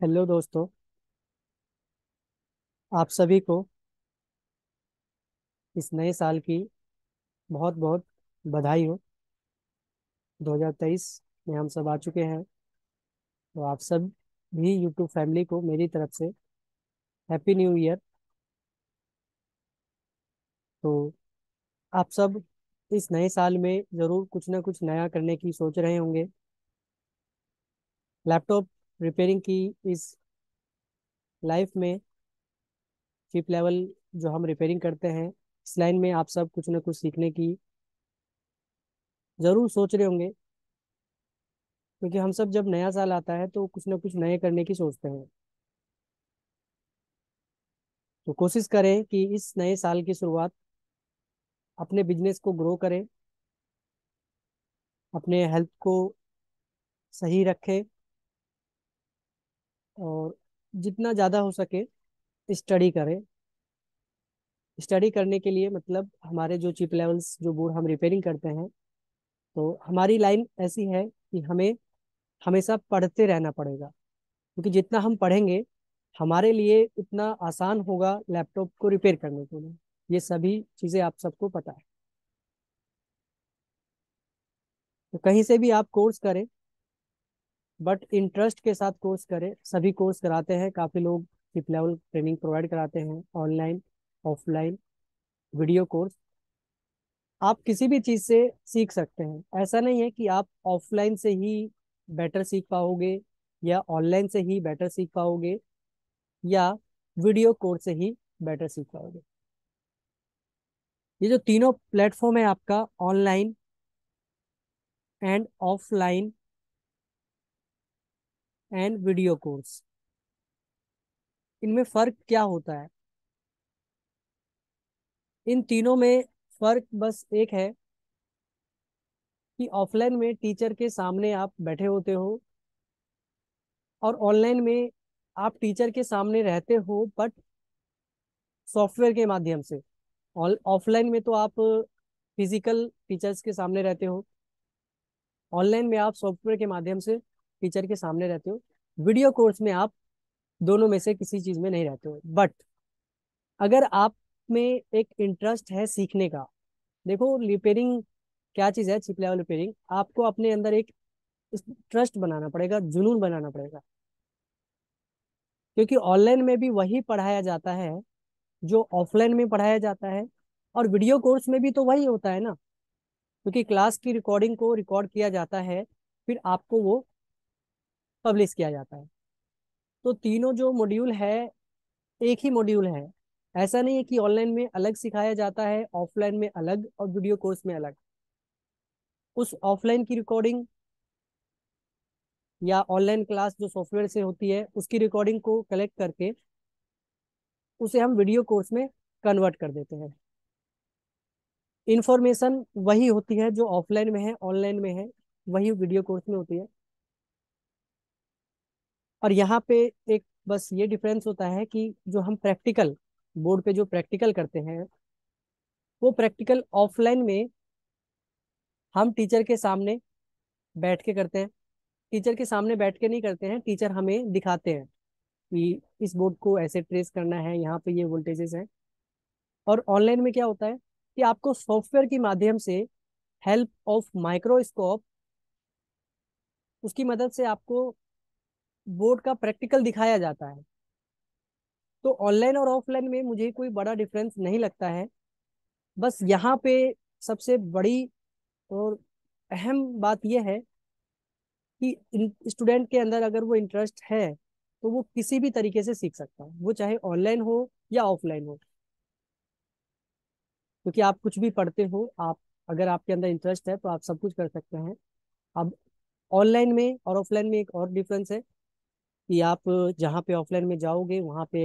Hello दोस्तों। आप सभी को इस नए साल की बहुत बहुत बधाई हो। 2023 में हम सब आ चुके हैं। तो आप सब भी यूट्यूब फैमिली को मेरी तरफ से हैप्पी न्यू ईयर। तो आप सब इस नए साल में ज़रूर कुछ ना कुछ नया करने की सोच रहे होंगे। लैपटॉप रिपेयरिंग की इस लाइफ में चिप लेवल जो हम रिपेयरिंग करते हैं, इस लाइन में आप सब कुछ ना कुछ सीखने की ज़रूर सोच रहे होंगे। क्योंकि हम सब जब नया साल आता है तो कुछ ना कुछ नए करने की सोचते हैं। तो कोशिश करें कि इस नए साल की शुरुआत अपने बिजनेस को ग्रो करें, अपने हेल्थ को सही रखें और जितना ज़्यादा हो सके स्टडी करें। स्टडी करने के लिए मतलब हमारे जो चिप लेवल्स जो बोर्ड हम रिपेयरिंग करते हैं, तो हमारी लाइन ऐसी है कि हमें हमेशा पढ़ते रहना पड़ेगा। क्योंकि जितना हम पढ़ेंगे हमारे लिए उतना आसान होगा लैपटॉप को रिपेयर करने के लिए। ये सभी चीज़ें आप सबको पता है। तो कहीं से भी आप कोर्स करें, बट इंटरेस्ट के साथ कोर्स करें। सभी कोर्स कराते हैं, काफ़ी लोग टिप लेवल ट्रेनिंग प्रोवाइड कराते हैं, ऑनलाइन ऑफलाइन वीडियो कोर्स। आप किसी भी चीज़ से सीख सकते हैं। ऐसा नहीं है कि आप ऑफलाइन से ही बेटर सीख पाओगे या ऑनलाइन से ही बेटर सीख पाओगे या वीडियो कोर्स से ही बेटर सीख पाओगे। ये जो तीनों प्लेटफॉर्म है आपका, online and offline and video course, इनमें फ़र्क क्या होता है? इन तीनों में फ़र्क बस एक है कि ऑफलाइन में टीचर के सामने आप बैठे होते हो और ऑनलाइन में आप टीचर के सामने रहते हो बट सॉफ्टवेयर के माध्यम से। ऑफलाइन में तो आप फिजिकल टीचर्स के सामने रहते हो, ऑनलाइन में आप सॉफ्टवेयर के माध्यम से टीचर के सामने रहते हो। वीडियो कोर्स में आप दोनों में से किसी चीज़ में नहीं रहते हो। बट अगर आप में एक इंटरेस्ट है सीखने का, देखो रिपेयरिंग क्या चीज़ है। चिप लेवल रिपेयरिंग आपको अपने अंदर एक ट्रस्ट बनाना पड़ेगा, जुनून बनाना पड़ेगा। क्योंकि ऑनलाइन में भी वही पढ़ाया जाता है जो ऑफलाइन में पढ़ाया जाता है, और वीडियो कोर्स में भी तो वही होता है ना। क्योंकि क्लास की रिकॉर्डिंग को रिकॉर्ड किया जाता है, फिर आपको वो पब्लिश किया जाता है। तो तीनों जो मॉड्यूल है एक ही मॉड्यूल है। ऐसा नहीं है कि ऑनलाइन में अलग सिखाया जाता है, ऑफलाइन में अलग और वीडियो कोर्स में अलग। उस ऑफलाइन की रिकॉर्डिंग या ऑनलाइन क्लास जो सॉफ्टवेयर से होती है उसकी रिकॉर्डिंग को कलेक्ट करके उसे हम वीडियो कोर्स में कन्वर्ट कर देते हैं। इंफॉर्मेशन वही होती है जो ऑफलाइन में है ऑनलाइन में है, वही वीडियो कोर्स में होती है। और यहाँ पे एक बस ये डिफरेंस होता है कि जो हम प्रैक्टिकल बोर्ड पे जो प्रैक्टिकल करते हैं, वो प्रैक्टिकल ऑफलाइन में हम टीचर के सामने बैठ के करते हैं। टीचर के सामने बैठ के नहीं करते हैं, टीचर हमें दिखाते हैं कि इस बोर्ड को ऐसे ट्रेस करना है, यहाँ पे ये वोल्टेजेस हैं। और ऑनलाइन में क्या होता है कि आपको सॉफ्टवेयर के माध्यम से हेल्प ऑफ माइक्रोस्कोप, उसकी मदद से आपको बोर्ड का प्रैक्टिकल दिखाया जाता है। तो ऑनलाइन और ऑफलाइन में मुझे कोई बड़ा डिफरेंस नहीं लगता है। बस यहाँ पे सबसे बड़ी और अहम बात यह है कि स्टूडेंट के अंदर अगर वो इंटरेस्ट है तो वो किसी भी तरीके से सीख सकता है, वो चाहे ऑनलाइन हो या ऑफलाइन हो। क्योंकि आप कुछ भी पढ़ते हो, आप अगर आपके अंदर इंटरेस्ट है तो आप सब कुछ कर सकते हैं। अब ऑनलाइन में और ऑफलाइन में एक और डिफरेंस है कि आप जहाँ पे ऑफलाइन में जाओगे वहाँ पे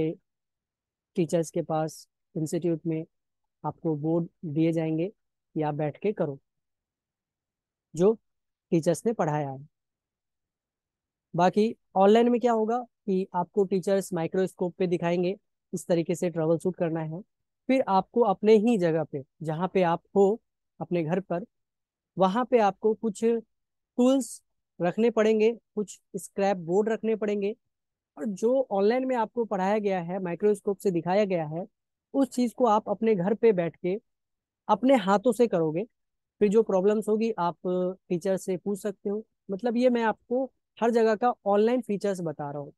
टीचर्स के पास इंस्टीट्यूट में आपको बोर्ड दिए जाएंगे कि आप बैठ के करो जो टीचर्स ने पढ़ाया है। बाकी ऑनलाइन में क्या होगा कि आपको टीचर्स माइक्रोस्कोप पे दिखाएंगे इस तरीके से ट्रबल शूट करना है। फिर आपको अपने ही जगह पे जहाँ पे आप हो अपने घर पर, वहाँ पे आपको कुछ टूल्स रखने पड़ेंगे, कुछ स्क्रैप बोर्ड रखने पड़ेंगे और जो ऑनलाइन में आपको पढ़ाया गया है, माइक्रोस्कोप से दिखाया गया है, उस चीज को आप अपने घर पे बैठ के अपने हाथों से करोगे। फिर जो प्रॉब्लम्स होगी आप टीचर से पूछ सकते हो। मतलब ये मैं आपको हर जगह का ऑनलाइन फीचर्स बता रहा हूँ।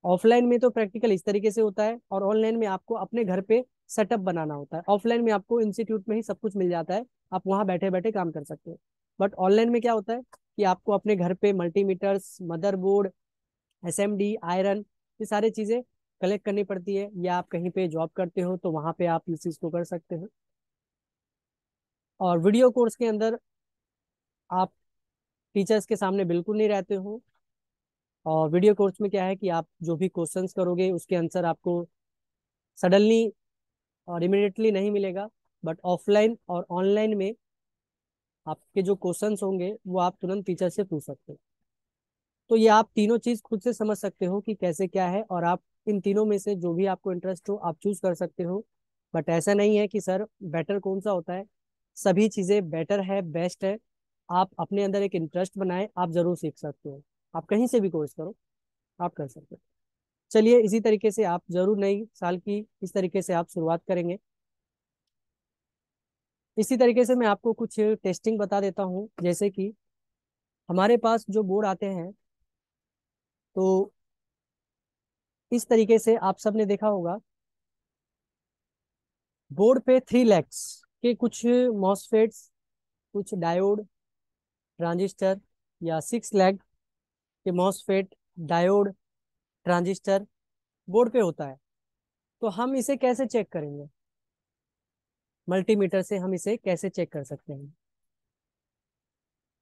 ऑफलाइन में तो प्रैक्टिकल इस तरीके से होता है, और ऑनलाइन में आपको अपने घर पे सेटअप बनाना होता है। ऑफलाइन में आपको इंस्टीट्यूट में ही सब कुछ मिल जाता है, आप वहां बैठे बैठे काम कर सकते हो। बट ऑनलाइन में क्या होता है कि आपको अपने घर पे मल्टीमीटर्स, मदरबोर्ड, एसएमडी, आयरन, ये सारी चीजें कलेक्ट करनी पड़ती है। या आप कहीं पे जॉब करते हो तो वहां पे आप इस चीज को कर सकते हो। और वीडियो कोर्स के अंदर आप टीचर्स के सामने बिल्कुल नहीं रहते हो। और वीडियो कोर्स में क्या है कि आप जो भी क्वेश्चंस करोगे उसके आंसर आपको सडनली और इमिडिएटली नहीं मिलेगा। बट ऑफलाइन और ऑनलाइन में आपके जो क्वेश्चंस होंगे वो आप तुरंत टीचर से पूछ सकते हो। तो ये आप तीनों चीज खुद से समझ सकते हो कि कैसे क्या है, और आप इन तीनों में से जो भी आपको इंटरेस्ट हो आप चूज कर सकते हो। बट ऐसा नहीं है कि सर बेटर कौन सा होता है, सभी चीजें बेटर है, बेस्ट है। आप अपने अंदर एक इंटरेस्ट बनाए, आप जरूर सीख सकते हो। आप कहीं से भी कोर्स करो, आप कर सकते हो। चलिए इसी तरीके से आप जरूर नई साल की इस तरीके से आप शुरुआत करेंगे। इसी तरीके से मैं आपको कुछ टेस्टिंग बता देता हूँ। जैसे कि हमारे पास जो बोर्ड आते हैं, तो इस तरीके से आप सबने देखा होगा, बोर्ड पे 3 लैक्स के कुछ मॉसफेट्स, कुछ डायोड, ट्रांजिस्टर, या 6 लैख के मॉसफेट, डायोड, ट्रांजिस्टर बोर्ड पे होता है। तो हम इसे कैसे चेक करेंगे? मल्टीमीटर से हम इसे कैसे चेक कर सकते हैं?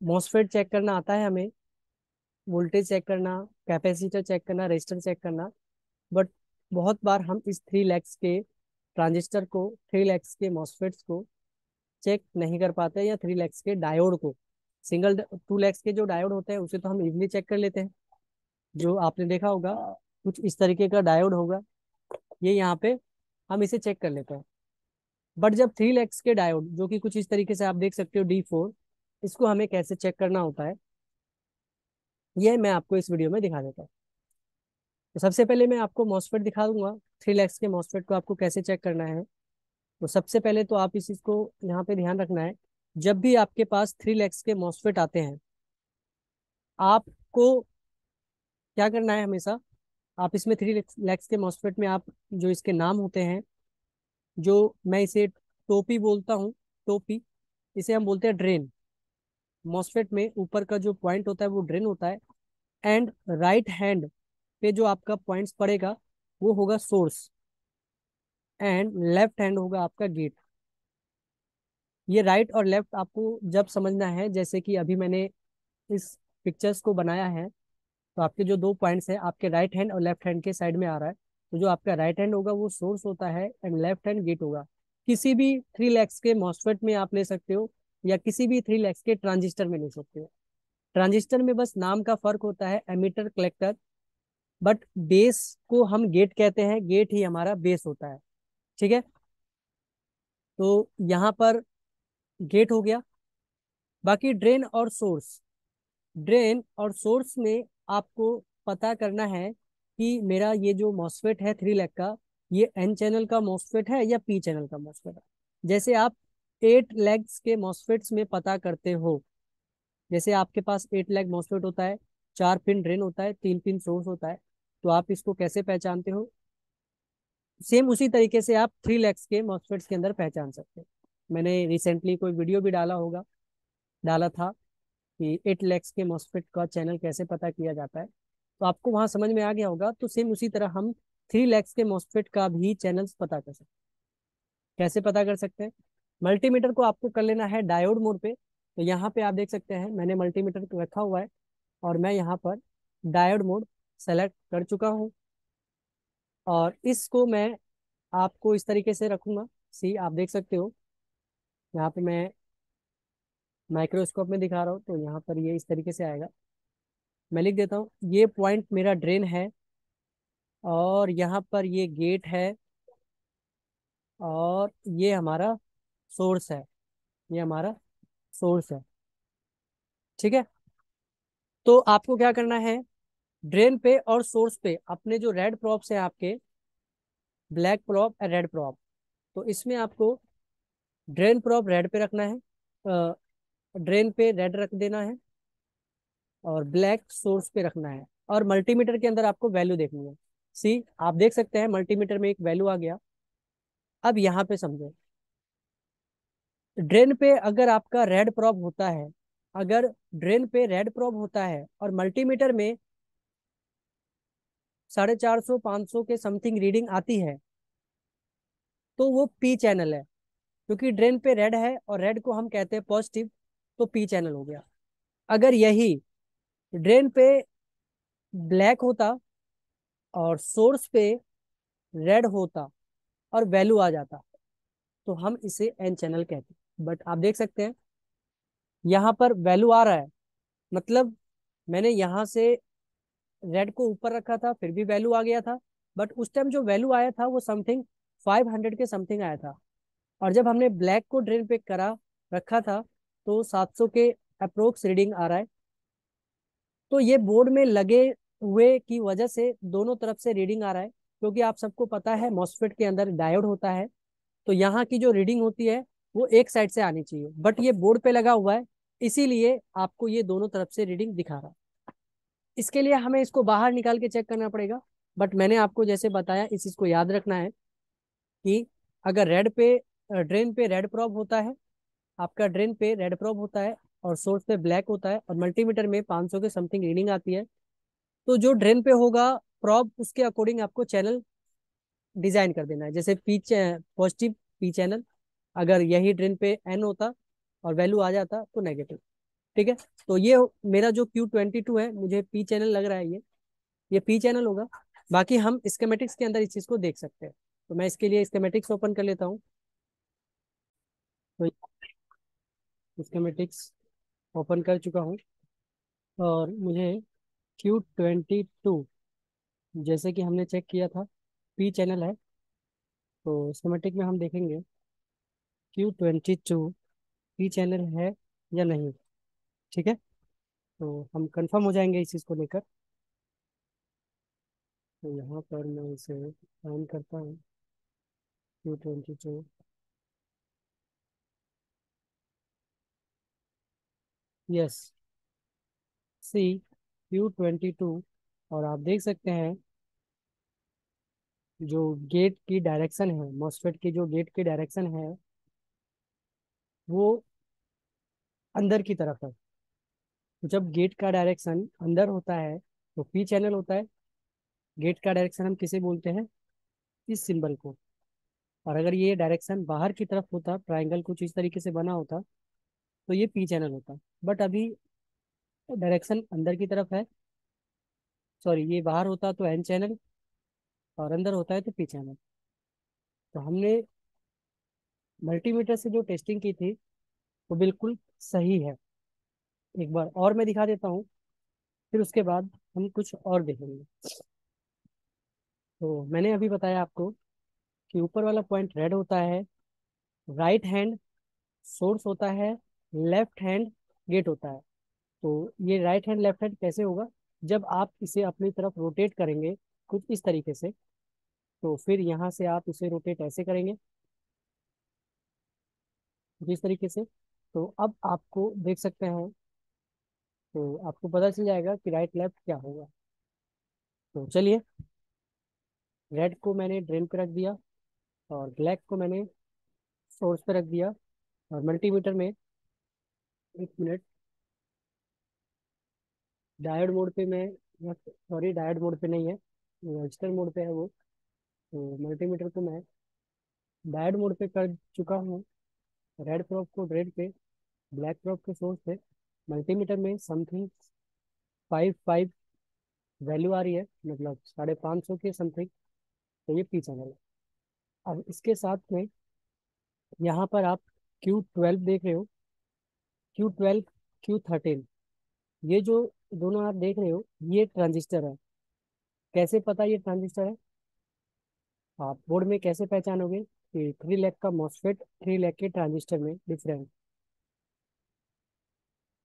मॉसफेट चेक करना आता है हमें, वोल्टेज चेक करना, कैपेसिटर चेक करना, रेजिस्टर चेक करना। बट बहुत बार हम इस 3 लैक्स के ट्रांजिस्टर को, 3 लैक्स के मॉसफेट्स को चेक नहीं कर पाते, या 3 लैक्स के डायोड को। सिंगल 2 लैक्स के जो डायोड होते हैं उसे तो हम इजीली चेक कर लेते हैं। जो आपने देखा होगा, कुछ इस तरीके का डायोड होगा, ये यहाँ पे हम इसे चेक कर लेते हैं। बट जब 3 लैक्स के डायोड, जो कि कुछ इस तरीके से आप देख सकते हो D4, इसको हमें कैसे चेक करना होता है, ये मैं आपको इस वीडियो में दिखा देता हूँ। तो सबसे पहले मैं आपको मॉसफेट दिखा दूंगा। 3 लैक्स के मॉसफेट को आपको कैसे चेक करना है। तो सबसे पहले तो आप इस चीज को यहाँ पे ध्यान रखना है, जब भी आपके पास 3 लैक्स के मॉसफेट आते हैं, आपको क्या करना है हमेशा, आप इसमें 3 लैक्स के मॉसफेट में आप जो इसके नाम होते हैं, जो मैं इसे टोपी बोलता हूँ, टोपी, इसे हम बोलते हैं ड्रेन। मॉसफेट में ऊपर का जो पॉइंट होता है वो ड्रेन होता है। एंड राइट हैंड पे जो आपका पॉइंट्स पड़ेगा वो होगा सोर्स, एंड लेफ्ट हैंड होगा आपका गेट। ये राइट और लेफ्ट आपको जब समझना है, जैसे कि अभी मैंने इस पिक्चर्स को बनाया है, तो आपके जो 2 पॉइंट्स हैं आपके राइट हैंड और लेफ्ट हैंड के साइड में आ रहा है। तो जो आपका राइट हैंड होगा वो सोर्स होता है, एंड लेफ्ट हैंड गेट होगा। किसी भी 3 लैक्स के मॉसफेट में आप ले सकते हो, या किसी भी 3 लैक्स के ट्रांजिस्टर में ले सकते हो। ट्रांजिस्टर में बस नाम का फर्क होता है, एमिटर कलेक्टर। बट बेस को हम गेट कहते हैं, गेट ही हमारा बेस होता है। ठीक है, तो यहाँ पर गेट हो गया। बाकी ड्रेन और सोर्स, ड्रेन और सोर्स में आपको पता करना है कि मेरा ये जो मॉसफेट है 3 लैख का, ये एन चैनल का मॉसफेट है या पी चैनल का मॉसफेट है। जैसे आप 8 लैक्स के मॉसफेट्स में पता करते हो, जैसे आपके पास 8 लैख मॉसफेट होता है, 4 पिन ड्रेन होता है, 3 पिन सोर्स होता है, तो आप इसको कैसे पहचानते हो, सेम उसी तरीके से आप 3 लैक्स के मॉसफेट्स के अंदर पहचान सकते हो। मैंने रिसेंटली कोई वीडियो भी डाला था कि 8 लैक्स के मॉसफेट का चैनल कैसे पता किया जाता है, तो आपको वहां समझ में आ गया होगा। तो सेम उसी तरह हम 3 लैक्स के मॉसफेट का भी चैनल्स पता कर सकते हैं। कैसे पता कर सकते हैं? मल्टीमीटर को आपको कर लेना है डायोड मोड पे। तो यहाँ पे आप देख सकते हैं मैंने मल्टीमीटर को रखा हुआ है, और मैं यहाँ पर डायोड मोड सेलेक्ट कर चुका हूँ। और इसको मैं आपको इस तरीके से रखूंगा। सी आप देख सकते हो, यहाँ पे मैं माइक्रोस्कोप में दिखा रहा हूँ, तो यहाँ पर ये इस तरीके से आएगा। मैं लिख देता हूँ, ये पॉइंट मेरा ड्रेन है, और यहाँ पर ये गेट है, और ये हमारा सोर्स है, ये हमारा सोर्स है। ठीक है, तो आपको क्या करना है, ड्रेन पे और सोर्स पे अपने जो रेड प्रॉप्स हैं आपके, ब्लैक प्रॉप और रेड प्रॉप, तो इसमें आपको ड्रेन प्रॉप रेड पे रखना है, ड्रेन पे रेड रख देना है, और ब्लैक सोर्स पे रखना है। और मल्टीमीटर के अंदर आपको वैल्यू देखनी है। सी, आप देख सकते हैं मल्टीमीटर में एक वैल्यू आ गया। अब यहाँ पे समझो, ड्रेन पे अगर आपका रेड प्रॉप होता है, अगर ड्रेन पे रेड प्रॉप होता है और मल्टीमीटर में 450 500 के समथिंग रीडिंग आती है, तो वो पी चैनल है। क्योंकि ड्रेन पे रेड है और रेड को हम कहते हैं पॉजिटिव, तो पी चैनल हो गया। अगर यही ड्रेन पे ब्लैक होता और सोर्स पे रेड होता और वैल्यू आ जाता, तो हम इसे एन चैनल कहते हैं। बट आप देख सकते हैं यहाँ पर वैल्यू आ रहा है, मतलब मैंने यहाँ से रेड को ऊपर रखा था फिर भी वैल्यू आ गया था। बट उस टाइम जो वैल्यू आया था वो समथिंग 500 के समथिंग आया था। और जब हमने ब्लैक को ड्रेन पे करा रखा था, तो 700 के अप्रोक्स रीडिंग आ रहा है। तो ये बोर्ड में लगे हुए की वजह से दोनों तरफ से रीडिंग आ रहा है, क्योंकि आप सबको पता है मॉसफेट के अंदर डायोड होता है। तो यहाँ की जो रीडिंग होती है वो एक साइड से आनी चाहिए, बट ये बोर्ड पे लगा हुआ है, इसीलिए आपको ये दोनों तरफ से रीडिंग दिखा रहा है। इसके लिए हमें इसको बाहर निकाल के चेक करना पड़ेगा। बट मैंने आपको जैसे बताया, इस चीज को याद रखना है कि अगर रेड पे ड्रेन पे रेड प्रॉब होता है, आपका ड्रेन पे रेड प्रॉब होता है और सोर्स पे ब्लैक होता है और मल्टीमीटर में 500 के समथिंग रीडिंग आती है, तो जो ड्रेन पे होगा प्रॉब, उसके अकॉर्डिंग आपको चैनल डिजाइन कर देना है। जैसे पी पॉजिटिव पी चैनल, अगर यही ड्रेन पे एन होता और वैल्यू आ जाता तो नेगेटिव। ठीक है। तो ये मेरा जो Q22 है, मुझे पी चैनल लग रहा है, ये पी चैनल होगा। बाकी हम स्कीमेटिक्स के अंदर इस चीज को देख सकते हैं। तो मैं इसके लिए स्कीमेटिक्स ओपन कर लेता हूँ। तो स्कीमेटिक्स ओपन कर चुका हूँ और मुझे Q22, जैसे कि हमने चेक किया था, पी चैनल है। तो स्कीमेटिक में हम देखेंगे Q22 पी चैनल है या नहीं। ठीक है। तो हम कंफर्म हो जाएंगे इस चीज़ को लेकर। तो यहाँ पर मैं इसे ऑन करता हूँ, Q22। यस, सी, Q22। और आप देख सकते हैं जो गेट की डायरेक्शन है, मॉसफेट की जो गेट की डायरेक्शन है, वो अंदर की तरफ है। जब गेट का डायरेक्शन अंदर होता है तो पी चैनल होता है। गेट का डायरेक्शन हम किसे बोलते हैं, इस सिंबल को। और अगर ये डायरेक्शन बाहर की तरफ होता, ट्राइंगल कुछ इस तरीके से बना होता, तो ये पी चैनल होता। बट अभी डायरेक्शन अंदर की तरफ है, सॉरी, ये बाहर होता तो एन चैनल और अंदर होता है तो पी चैनल। तो हमने मल्टीमीटर से जो टेस्टिंग की थी वो बिल्कुल सही है। एक बार और मैं दिखा देता हूँ, फिर उसके बाद हम कुछ और देखेंगे। तो मैंने अभी बताया आपको कि ऊपर वाला पॉइंट रेड होता है, राइट हैंड सोर्स होता है, लेफ्ट हैंड गेट होता है। तो ये राइट हैंड लेफ्ट हैंड कैसे होगा, जब आप इसे अपनी तरफ रोटेट करेंगे कुछ इस तरीके से, तो फिर यहाँ से आप इसे रोटेट ऐसे करेंगे जिस तरीके से। तो अब आपको देख सकते हैं, तो आपको पता चल जाएगा कि राइट लेफ्ट क्या होगा। तो चलिए, रेड को मैंने ड्रेन पे रख दिया और ब्लैक को मैंने सोर्स पे रख दिया। और मल्टीमीटर में, एक मिनट, डायोड मोड पे मैं, सॉरी डायोड मोड पे नहीं है, रजिस्टर मोड पे है वो। तो मल्टीमीटर को मैं डायोड मोड पे कर चुका हूँ। रेड प्रोब को रेड पे, ब्लैक प्रोब के सोर्स पे। मल्टीमीटर में समथिंग 5 5 वैल्यू आ रही है, मतलब 550 के समथिंग। तो ये पी चैनल है। अब इसके साथ में यहाँ पर आप Q12 देख रहे हो, Q12, Q13, ये जो दोनों आप देख रहे हो, ये ट्रांजिस्टर है। कैसे पता ये ट्रांजिस्टर है, आप बोर्ड में कैसे पहचानोगे कि 3 लाख का मॉसफेट 3 लाख के ट्रांजिस्टर में डिफरेंस।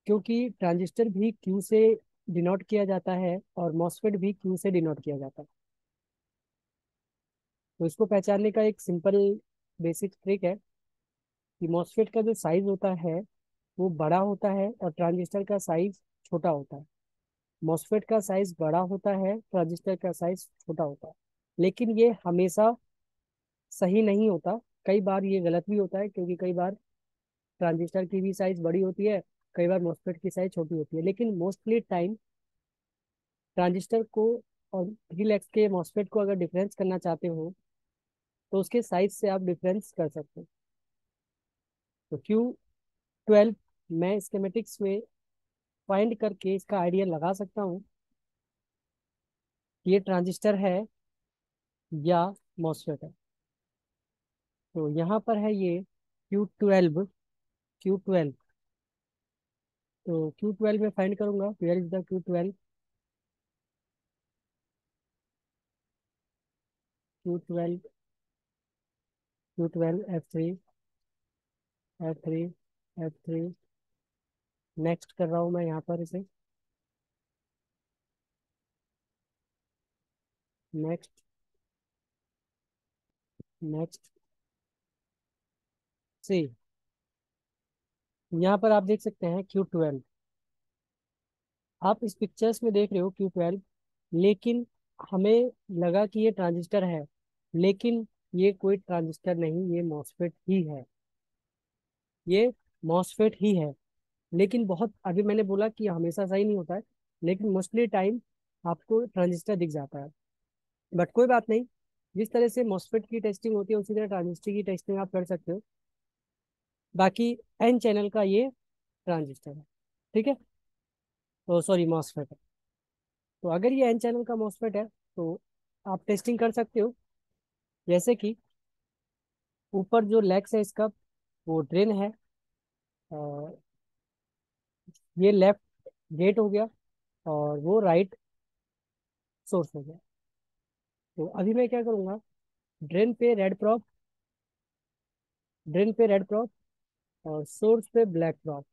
क्योंकि ट्रांजिस्टर भी क्यू से डिनोट किया जाता है और मॉसफेट भी क्यू से डिनोट किया जाता है। तो इसको पहचानने का एक सिंपल बेसिक ट्रिक है कि मॉसफेट का जो साइज होता है वो बड़ा होता है और ट्रांजिस्टर का साइज छोटा होता है। मॉसफेट का साइज बड़ा होता है, ट्रांजिस्टर का साइज छोटा होता है। लेकिन ये हमेशा सही नहीं होता, कई बार ये गलत भी होता है, क्योंकि कई बार ट्रांजिस्टर की भी साइज बड़ी होती है, कई बार मॉसफेट की साइज छोटी होती है। लेकिन मोस्टली टाइम ट्रांजिस्टर को और 3 लैक्स के मॉसफेट को अगर डिफरेंस करना चाहते हो तो उसके साइज से आप डिफरेंस कर सकते हो। तो Q12 मैं स्कीमेटिक्स में फाइंड करके इसका आइडिया लगा सकता हूँ कि ये ट्रांजिस्टर है या मॉसफेट है। तो यहाँ पर है ये Q12। तो Q12 में फाइंड करूंगा where is the Q12। Q12, Q12 F3। Next कर रहा हूँ मैं यहाँ पर इसे। नेक्स्ट, नेक्स्ट, सी। यहाँ पर आप देख सकते हैं Q12। आप इस पिक्चर्स में देख रहे हो Q12, लेकिन हमें लगा कि ये ट्रांजिस्टर है, लेकिन ये कोई ट्रांजिस्टर नहीं, ये मॉसफेट ही है। ये मॉसफेट ही है। लेकिन बहुत, अभी मैंने बोला कि हमेशा सही नहीं होता है, लेकिन मोस्टली टाइम आपको ट्रांजिस्टर दिख जाता है। बट कोई बात नहीं, जिस तरह से मॉसफेट की टेस्टिंग होती है उसी तरह ट्रांजिस्टर की टेस्टिंग आप कर सकते हो। बाकी एन चैनल का ये ट्रांजिस्टर है, ठीक है। तो सॉरी, मॉसफेट है। तो अगर ये एन चैनल का मॉसफेट है तो आप टेस्टिंग कर सकते हो। जैसे कि ऊपर जो लेग्स है इसका, वो ड्रेन है, और ये लेफ्ट गेट हो गया, और वो राइट सोर्स हो गया। तो अभी मैं क्या करूँगा, ड्रेन पे रेड प्रॉप, ड्रेन पे रेड प्रॉप और सोर्स पे ब्लैक प्रॉप।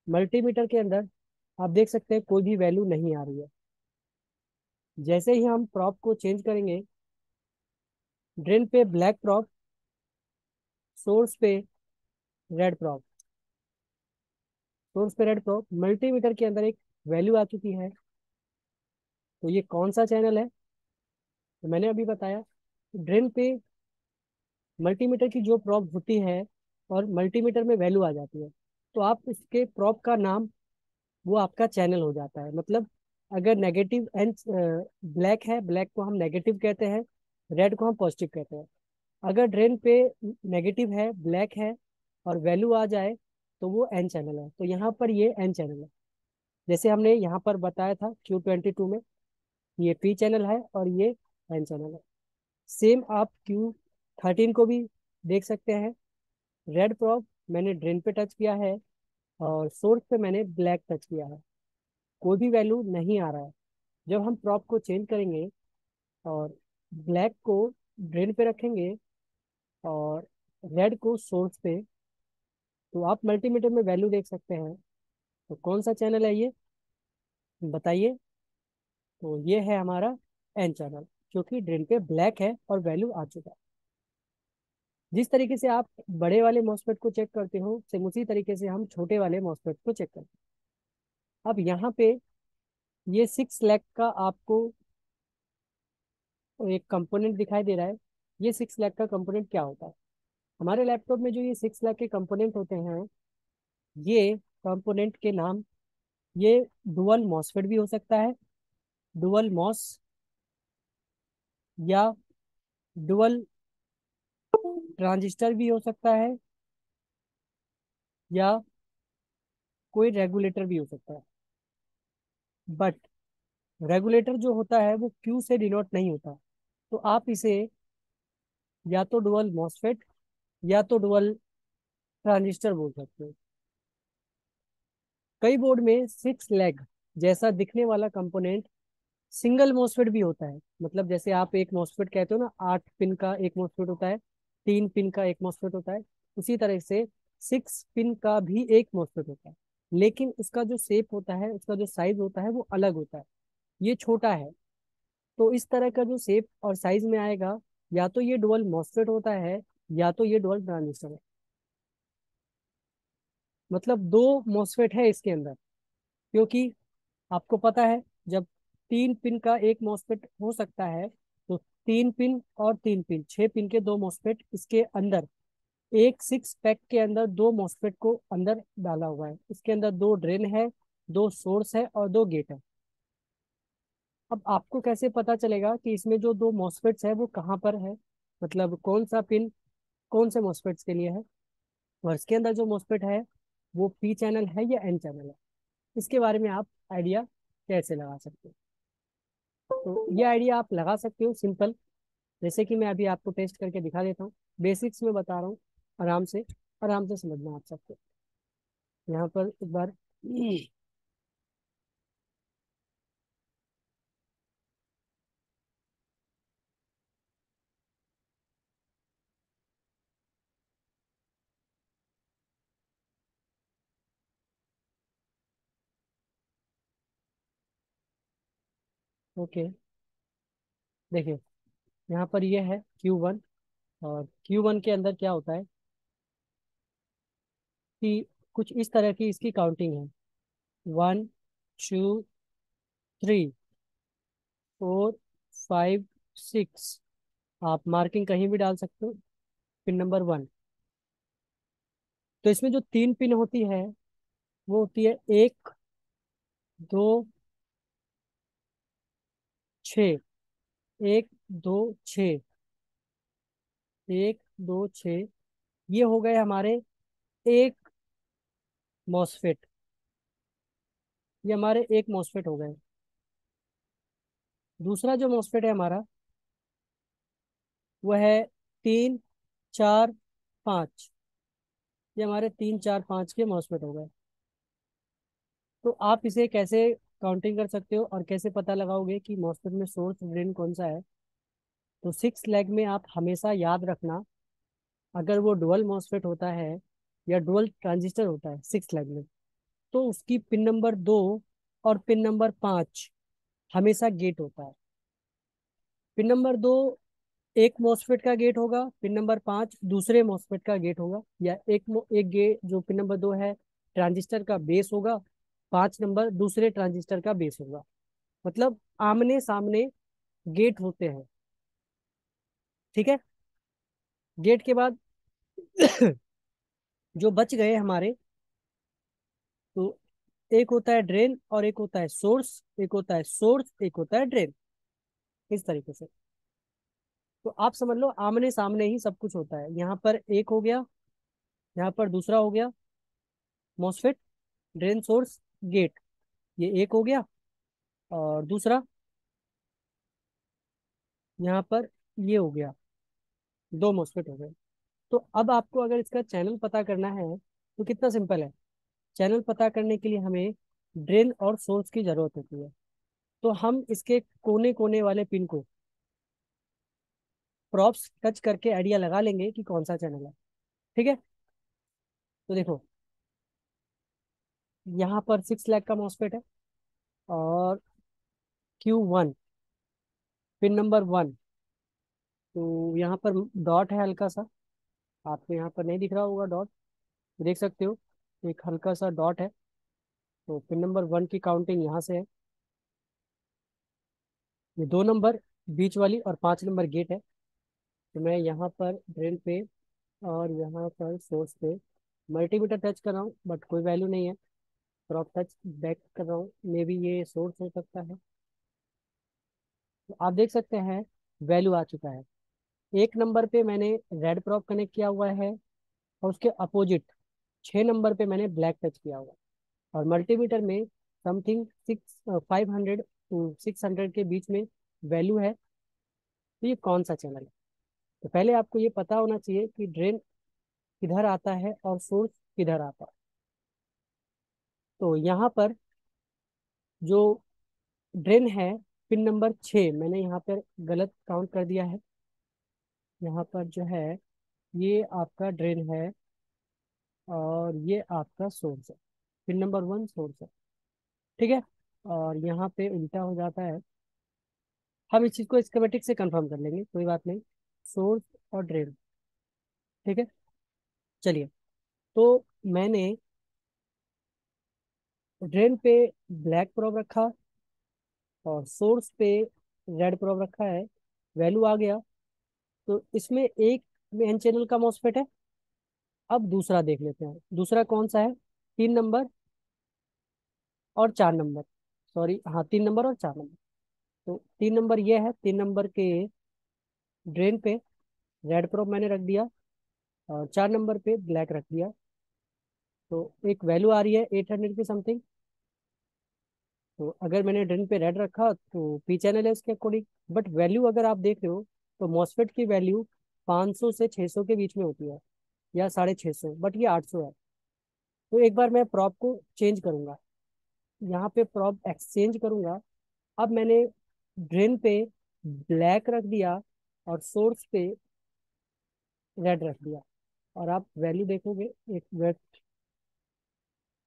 मल्टीमीटर के अंदर आप देख सकते हैं कोई भी वैल्यू नहीं आ रही है। जैसे ही हम प्रॉप को चेंज करेंगे, ड्रेन पे ब्लैक प्रॉप, सोर्स पे रेड प्रॉप, सोर्स पे रेड प्रॉप, मल्टीमीटर के अंदर एक वैल्यू आ चुकी है। तो ये कौन सा चैनल है? तो मैंने अभी बताया, ड्रेन पे मल्टीमीटर की जो प्रॉप होती है और मल्टीमीटर में वैल्यू आ जाती है, तो आप उसके प्रॉप का नाम, वो आपका चैनल हो जाता है। मतलब अगर नेगेटिव एंड ब्लैक है, ब्लैक को हम नेगेटिव कहते हैं, रेड को हम पॉजिटिव कहते हैं। अगर ड्रेन पे नेगेटिव है, ब्लैक है और वैल्यू आ जाए तो वो एन चैनल है। तो यहाँ पर ये एन चैनल है। जैसे हमने यहाँ पर बताया था Q22 में, ये पी चैनल है और ये एन चैनल है। सेम आप Q13 को भी देख सकते हैं। रेड प्रॉप मैंने ड्रेन पे टच किया है और सोर्स पे मैंने ब्लैक टच किया है, कोई भी वैल्यू नहीं आ रहा है। जब हम प्रॉप को चेंज करेंगे और ब्लैक को ड्रेन पे रखेंगे और रेड को सोर्स पे, तो आप मल्टीमीटर में वैल्यू देख सकते हैं। तो कौन सा चैनल है ये, बताइए? तो ये है हमारा एन चैनल, क्योंकि ड्रेन पे ब्लैक है और वैल्यू आ चुका है। जिस तरीके से आप बड़े वाले मॉसफेट को चेक करते हो, सेम उसी तरीके से हम छोटे वाले मॉसफेट को चेक करते हैं। अब यहाँ पे ये 6 लाख का आपको एक कंपोनेंट दिखाई दे रहा है। ये 6 लाख का कंपोनेंट क्या होता है? हमारे लैपटॉप में जो ये 6 लाख के कंपोनेंट होते हैं, ये कंपोनेंट के नाम, ये डुअल मॉसफेट भी हो सकता है, डुअल मॉस, या डुअल ट्रांजिस्टर भी हो सकता है, या कोई रेगुलेटर भी हो सकता है। बट रेगुलेटर जो होता है वो क्यू से डिनोट नहीं होता। तो आप इसे या तो डुअल मॉसफेट या तो डुअल ट्रांजिस्टर बोल सकते हो। कई बोर्ड में 6 लेग जैसा दिखने वाला कंपोनेंट सिंगल मॉसफेट भी होता है। मतलब जैसे आप एक मॉसफेट कहते हो ना, 8 पिन का एक मॉसफेट होता है, 3 पिन का एक मॉसफेट होता है, उसी तरह से 6 पिन का भी एक मॉसफेट होता है। लेकिन उसका जो शेप होता है, उसका जो साइज होता है वो अलग होता है, ये छोटा है। तो इस तरह का जो शेप और साइज में आएगा, या तो ये डुअल मॉसफेट होता है, या तो ये डुअल ट्रांजिस्टर है। मतलब दो मॉसफेट है इसके अंदर, क्योंकि आपको पता है, जब 3 पिन का एक मॉसफेट हो सकता है, तो 3 पिन और 3 पिन, 6 पिन के दो मॉसफेट इसके अंदर, एक 6 पैक के अंदर दो मॉसफेट को अंदर डाला हुआ है। इसके अंदर दो ड्रेन है, दो सोर्स है और दो गेट है। अब आपको कैसे पता चलेगा कि इसमें जो दो मॉसफेट्स है वो कहाँ पर है, मतलब कौन सा पिन कौन से मॉसफेट्स के लिए है, और इसके अंदर जो मॉसफेट है वो पी चैनल है या एन चैनल है, इसके बारे में आप आइडिया कैसे लगा सकते हो? तो ये आइडिया आप लगा सकते हो सिंपल, जैसे कि मैं अभी आपको टेस्ट करके दिखा देता हूँ। बेसिक्स में बता रहा हूँ, आराम से समझना आप सबको। यहाँ पर एक बार ओके, देखिए, यहाँ पर ये है Q1, और Q1 के अंदर क्या होता है कि कुछ इस तरह की इसकी काउंटिंग है, 1 2 3 4 5 6। आप मार्किंग कहीं भी डाल सकते हो, पिन नंबर 1। तो इसमें जो 3 पिन होती है वो होती है 1 2 6, 1 2 6, 1 2 6, ये हो गए हमारे एक मॉसफेट, ये हमारे एक मॉसफेट हो गए। दूसरा जो मॉसफेट है हमारा, वो है 3 4 5, ये हमारे 3 4 5 के मॉसफेट हो गए। तो आप इसे कैसे काउंटिंग कर सकते हो और कैसे पता लगाओगे कि मॉसफेट में सोर्स ड्रेन कौन सा है? तो 6 लेग में आप हमेशा याद रखना, अगर वो डुअल मॉसफेट होता है या डुअल ट्रांजिस्टर होता है 6 लेग में, तो उसकी पिन नंबर 2 और पिन नंबर 5 हमेशा गेट होता है। पिन नंबर 2 एक मॉसफेट का गेट होगा, पिन नंबर 5 दूसरे मॉसफेट का गेट होगा, या एक गेट जो पिन नंबर 2 है ट्रांजिस्टर का बेस होगा, 5 नंबर दूसरे ट्रांजिस्टर का बेस होगा। मतलब आमने सामने गेट होते हैं। ठीक है, गेट के बाद जो बच गए हमारे, तो एक होता है ड्रेन और एक होता है सोर्स, एक होता है सोर्स, एक होता है ड्रेन, इस तरीके से। तो आप समझ लो आमने सामने ही सब कुछ होता है। यहाँ पर एक हो गया, यहाँ पर दूसरा हो गया, मॉसफेट, ड्रेन, सोर्स, गेट, ये एक हो गया, और दूसरा यहाँ पर ये हो गया, दो मॉसफेट हो गए। तो अब आपको अगर इसका चैनल पता करना है तो कितना सिंपल है। चैनल पता करने के लिए हमें ड्रेन और सोर्स की जरूरत होती है। तो हम इसके कोने कोने वाले पिन को प्रॉप्स टच करके आइडिया लगा लेंगे कि कौन सा चैनल है। ठीक है, तो देखो, यहाँ पर 6 लाख का मॉसफेट है, और Q1 पिन नंबर 1, तो यहाँ पर डॉट है हल्का सा, आपको यहाँ पर नहीं दिख रहा होगा डॉट, देख सकते हो, एक हल्का सा डॉट है। तो पिन नंबर 1 की काउंटिंग यहाँ से है, ये 2 नंबर बीच वाली और 5 नंबर गेट है। तो मैं यहाँ पर ड्रेन पे और यहाँ पर सोर्स पे मल्टीमीटर टच कर रहा हूँ, बट कोई वैल्यू नहीं है। क्रॉप टच बैक कर रहा हूँ, मे बी ये सोर्स हो सकता है। तो आप देख सकते हैं वैल्यू आ चुका है। 1 नंबर पे मैंने रेड प्रॉप कनेक्ट किया हुआ है, और उसके अपोजिट 6 नंबर पे मैंने ब्लैक टच किया हुआ है। और मल्टीमीटर में समथिंग 500 टू 600 के बीच में वैल्यू है। तो ये कौन सा चैनल है? तो पहले आपको ये पता होना चाहिए कि ड्रेन किधर आता है और सोर्स किधर आता है। तो यहाँ पर जो ड्रेन है, पिन नंबर 6, मैंने यहाँ पर गलत काउंट कर दिया है। यहाँ पर जो है ये आपका ड्रेन है और ये आपका सोर्स है। पिन नंबर 1 सोर्स है। ठीक है, और यहाँ पे उल्टा हो जाता है। हम इस चीज़ को स्कीमेटिक से कंफर्म कर लेंगे, कोई बात नहीं। सोर्स और ड्रेन। ठीक है, चलिए। तो मैंने ड्रेन पे ब्लैक प्रोब रखा और सोर्स पे रेड प्रोब रखा है, वैल्यू आ गया। तो इसमें एक एन चैनल का मॉसफेट है। अब दूसरा देख लेते हैं, दूसरा कौन सा है? 3 नंबर और 4 नंबर। सॉरी, हाँ, 3 नंबर और 4 नंबर। तो 3 नंबर ये है, 3 नंबर के ड्रेन पे रेड प्रोब मैंने रख दिया और 4 नंबर पे ब्लैक रख दिया। तो एक वैल्यू आ रही है 800 की समथिंग। तो अगर मैंने ड्रेन पे रेड रखा तो पी चैनल है उसके अकॉर्डिंग। बट वैल्यू अगर आप देख रहे हो तो मॉसफेट की वैल्यू 500 से 600 के बीच में होती है, या 650, बट ये 800 है। तो एक बार मैं प्रॉप को चेंज करूंगा, यहाँ पे प्रॉप एक्सचेंज करूंगा। अब मैंने ड्रेन पे ब्लैक रख दिया और सोर्स पे रेड रख दिया। और आप वैल्यू देखोगे, एक वेट,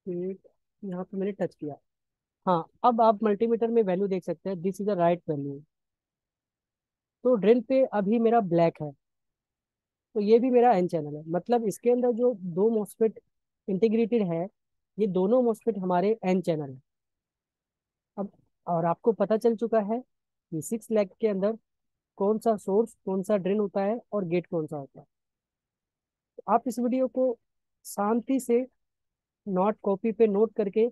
एक यहाँ पे मैंने टच किया। हाँ, अब आप मल्टीमीटर में वैल्यू देख सकते हैं, this is the right value. तो ड्रिल पे अभी मेरा ब्लैक है, तो ये भी मेरा एन चैनल है। मतलब इसके अंदर जो दो मॉसफेट इंटीग्रेटेड है, ये दोनों मॉसफेट हमारे एन चैनल है। अब और आपको पता चल चुका है कि 6 लैग के अंदर कौन सा सोर्स, कौन सा ड्रेन होता है और गेट कौन सा होता है। तो आप इस वीडियो को शांति से नोट कॉपी पे नोट करके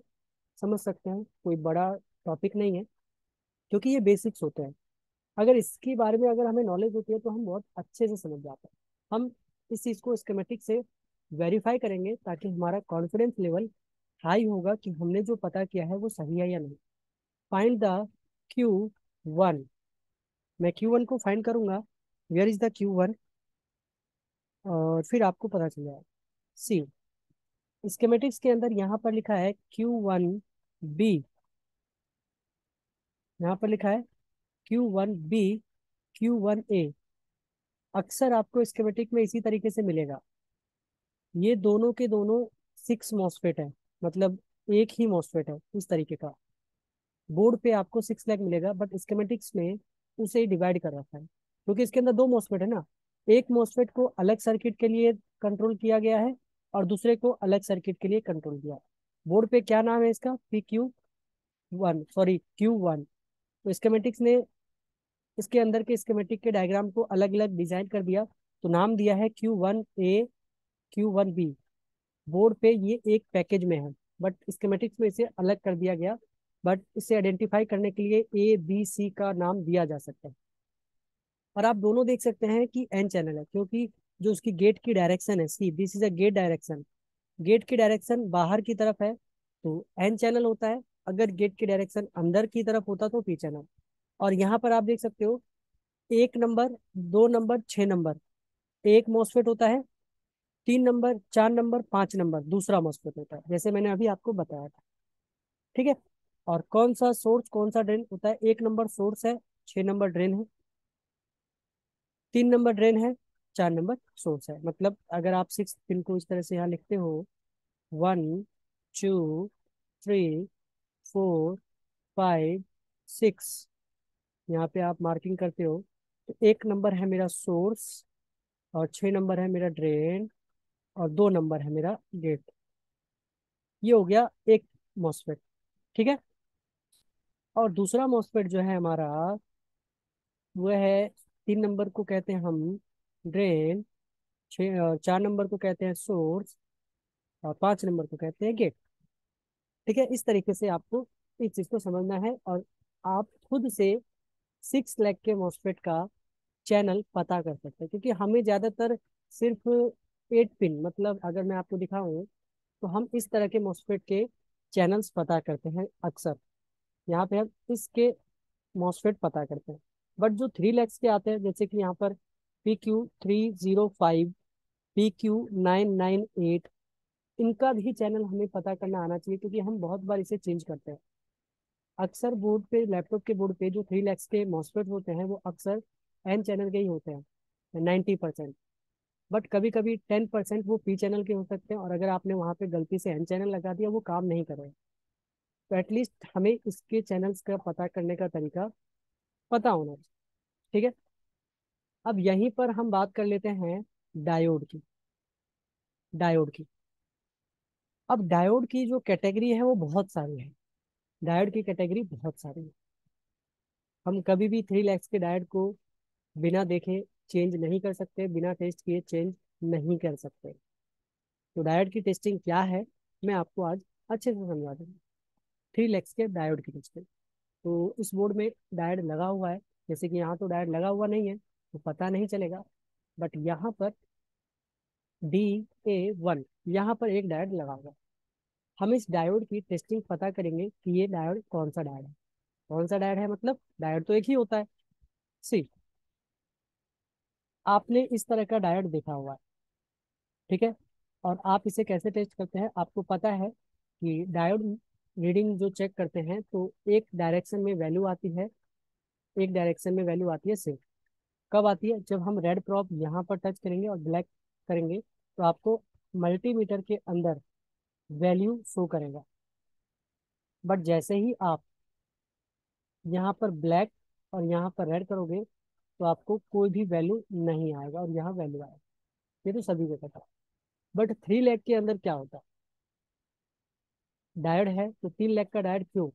समझ सकते हैं, कोई बड़ा टॉपिक नहीं है, क्योंकि ये बेसिक्स होते हैं। अगर इसके बारे में अगर हमें नॉलेज होती है तो हम बहुत अच्छे से समझ जाते हैं। हम इस चीज़ को स्कीमेटिक से वेरीफाई करेंगे ताकि हमारा कॉन्फिडेंस लेवल हाई होगा कि हमने जो पता किया है वो सही है या नहीं। Find the Q1। मैं Q1 को फाइंड करूंगा, वेयर इज द Q1, और फिर आपको पता चल जाएगा। सी, स्कीमेटिक्स के अंदर यहाँ पर लिखा है Q1B। यहाँ पर लिखा है Q1B, Q1A। अक्सर आपको स्कीमेटिक में इसी तरीके से मिलेगा। ये दोनों के दोनों 6 मॉसफेट है, मतलब एक ही मॉसफेट है इस तरीके का। बोर्ड पे आपको 6 लैख मिलेगा, बट स्कीमेटिक्स में उसे डिवाइड कर रखा है, क्योंकि इसके अंदर दो मॉसफेट है ना। एक मॉसफेट को अलग सर्किट के लिए कंट्रोल किया गया है और दूसरे को अलग सर्किट के लिए कंट्रोल किया है। बोर्ड पे क्या नाम है इसका? PQ1, sorry Q1। तो स्कीमेटिक्स ने इसके अंदर के स्कीमेटिक के डायग्राम को अलग अलग डिजाइन कर दिया, तो नाम दिया है Q1A, Q1B। बोर्ड पे ये एक पैकेज में है, बट स्कीमेटिक्स में इसे अलग कर दिया गया। बट इसे आइडेंटिफाई करने के लिए ABC का नाम दिया जा सकता है। और आप दोनों देख सकते हैं कि एन चैनल है, क्योंकि जो उसकी गेट की डायरेक्शन है, see this is a gate direction. Gate की डायरेक्शन बाहर की तरफ है तो एन चैनल होता है। अगर गेट की डायरेक्शन अंदर की तरफ होता तो पी चैनल। और यहाँ पर आप देख सकते हो 1 नंबर, 2 नंबर, 6 नंबर एक मॉसफेट होता है। 3 नंबर, 4 नंबर, 5 नंबर दूसरा मॉसफेट होता है, जैसे मैंने अभी आपको बताया था। ठीक है, और कौन सा सोर्स कौन सा ड्रेन होता है? 1 नंबर सोर्स है, 6 नंबर ड्रेन है। 3 नंबर ड्रेन है, 4 नंबर सोर्स है। मतलब अगर आप 6 पिन को इस तरह से यहाँ लिखते हो, 1, 2, 3, 4, 5, 6, यहाँ पे आप मार्किंग करते हो। तो 1 नंबर है मेरा सोर्स और 6 नंबर है मेरा ड्रेन और 2 नंबर है मेरा गेट। ये हो गया एक मॉसफेट। ठीक है, और दूसरा मॉसफेट जो है हमारा, वो है 3 नंबर को कहते हैं हम ड्रेन, 4 नंबर को कहते हैं सोर्स और 5 नंबर को कहते हैं गेट। ठीक है, इस तरीके से आपको इस चीज को समझना है, और आप खुद से 6 लैख के मॉसफेट का चैनल पता कर सकते हैं, क्योंकि हमें ज्यादातर सिर्फ 8 पिन, मतलब अगर मैं आपको दिखाऊं तो हम इस तरह के मॉसफेट के चैनल्स पता करते हैं अक्सर। यहाँ पे हम इसके मॉसफेट पता करते हैं। बट जो 3 लैक्स के आते हैं, जैसे कि यहाँ पर PQ305, PQ998, इनका भी चैनल हमें पता करना आना चाहिए, क्योंकि हम बहुत बार इसे चेंज करते हैं। अक्सर बोर्ड पे, लैपटॉप के बोर्ड पे जो 3 लैक्स के मॉसफेट होते हैं वो अक्सर एन चैनल के ही होते हैं, 90%। बट कभी कभी 10% वो पी चैनल के हो सकते हैं, और अगर आपने वहाँ पे गलती से एन चैनल लगा दिया वो काम नहीं करेगा। तो एटलीस्ट हमें इसके चैनल्स का पता करने का तरीका पता होना चाहिए। ठीक है। अब यहीं पर हम बात कर लेते हैं डायोड की। डायोड की अब डायोड की जो कैटेगरी है वो बहुत सारी है। डायोड की कैटेगरी बहुत सारी है। हम कभी भी 3 लैक्स के डायोड को बिना देखे चेंज नहीं कर सकते, बिना टेस्ट किए चेंज नहीं कर सकते। तो डायोड की टेस्टिंग क्या है, मैं आपको आज अच्छे से समझा दूंगा। 3 लैक्स के डायोड की टेस्टिंग। तो इस बोर्ड में डायोड लगा हुआ है, जैसे कि यहाँ तो डायोड लगा हुआ नहीं है तो पता नहीं चलेगा, बट यहाँ पर DA1 यहाँ पर एक डायोड लगा हुआ है। हम इस डायोड की टेस्टिंग पता करेंगे कि ये डायोड कौन सा डायोड है। कौन सा डायोड है मतलब डायोड तो एक ही होता है। सी, आपने इस तरह का डायोड देखा हुआ है, ठीक है। और आप इसे कैसे टेस्ट करते हैं आपको पता है कि डायोड रीडिंग जो चेक करते हैं तो एक डायरेक्शन में वैल्यू आती है, एक डायरेक्शन में वैल्यू आती है सिर्फ। कब आती है? जब हम रेड प्रॉप यहाँ पर टच करेंगे और ब्लैक करेंगे तो आपको मल्टीमीटर के अंदर वैल्यू शो करेगा। बट जैसे ही आप यहाँ पर ब्लैक और यहाँ पर रेड करोगे तो आपको कोई भी वैल्यू नहीं आएगा और यहाँ वैल्यू आएगा। ये तो सभी को पता है। बट 3 लैख के अंदर क्या होता है? डायोड है तो 3 लैख का डायोड क्यों?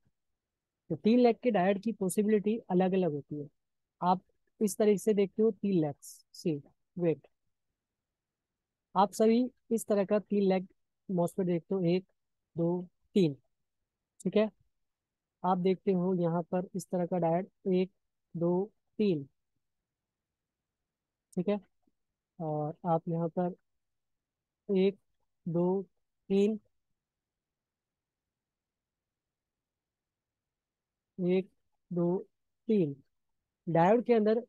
तो 3 लैख के डायोड की पॉसिबिलिटी अलग अलग होती है। आप इस तरीके से देखते हो 3 लैक्स। सी, वेट, आप सभी इस तरह का 3 लैख मॉस्फेट देखते हो, 1 2 3, ठीक है। आप देखते हो यहाँ पर इस तरह का डायोड 1 2 3, ठीक है। और आप यहाँ पर 1 2 3, 1 2 3 डायोड के अंदर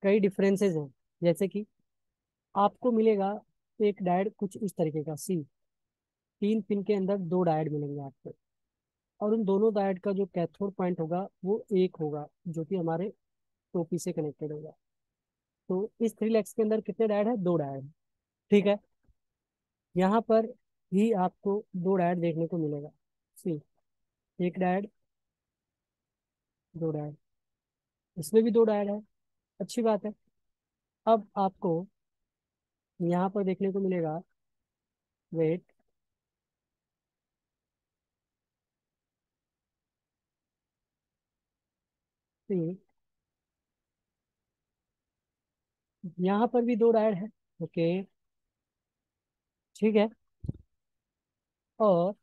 कई डिफरेंसेस हैं। जैसे कि आपको मिलेगा एक डायोड कुछ इस तरीके का। सी, 3 पिन के अंदर 2 डायोड मिलेंगे आपको, और उन दोनों डायोड का जो कैथोड पॉइंट होगा वो एक होगा, जो कि हमारे टोपी से कनेक्टेड होगा। तो इस 3 लैक्स के अंदर कितने डायोड है? 2 डायोड, ठीक है। यहाँ पर भी आपको 2 डायोड देखने को मिलेगा। सी, एक डायोड, 2 डायोड, इसमें भी 2 डायोड है। अच्छी बात है। अब आपको यहाँ पर देखने को मिलेगा, वेट, सी, यहाँ पर भी 2 डायोड है। ओके, ठीक है। और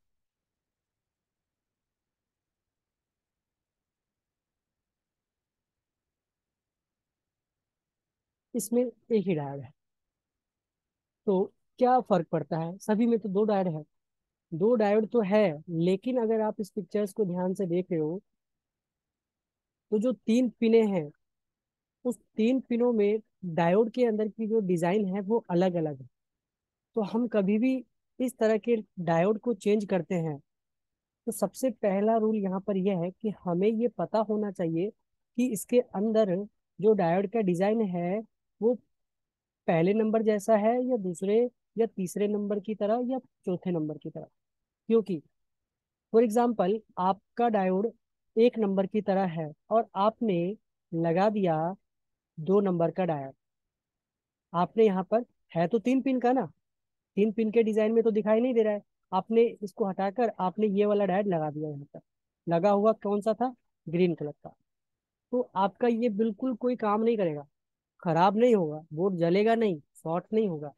इसमें एक ही डायोड है। तो क्या फर्क पड़ता है? सभी में तो 2 डायोड है। 2 डायोड तो है, लेकिन अगर आप इस पिक्चर्स को ध्यान से देख रहे हो तो जो 3 पिने हैं उस 3 पिनों में डायोड के अंदर की जो डिजाइन है वो अलग अलग है। तो हम कभी भी इस तरह के डायोड को चेंज करते हैं तो सबसे पहला रूल यहाँ पर यह है कि हमें ये पता होना चाहिए कि इसके अंदर जो डायोड का डिजाइन है वो पहले नंबर जैसा है या दूसरे या तीसरे नंबर की तरह या चौथे नंबर की तरह। क्योंकि फॉर एग्जाम्पल आपका डायोड 1 नंबर की तरह है और आपने लगा दिया 2 नंबर का डायोड। आपने यहाँ पर, है तो 3 पिन का ना, 3 पिन के डिजाइन में तो दिखाई नहीं दे रहा है। आपने इसको हटाकर आपने ये वाला डायोड लगा दिया यहाँ पर। लगा हुआ कौन सा था? ग्रीन कलर का। तो आपका ये बिल्कुल कोई काम नहीं करेगा, खराब नहीं होगा, बोर्ड जलेगा नहीं, शॉर्ट नहीं होगा।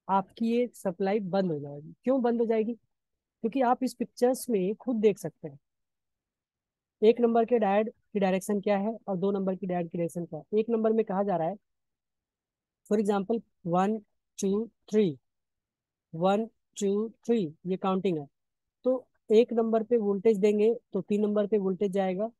आपकी ये सप्लाई बंद हो जाएगी। क्यों बंद हो जाएगी? क्योंकि आप इस पिक्चर्स में खुद देख सकते हैं 1 नंबर के डायोड की डायरेक्शन क्या है और 2 नंबर की डायोड की डायरेक्शन क्या है। 1 नंबर में कहा जा रहा है फॉर एग्जाम्पल 1 2 3, 1 2 3, ये काउंटिंग है। तो 1 नंबर पे वोल्टेज देंगे तो 3 नंबर पे वोल्टेज जाएगा,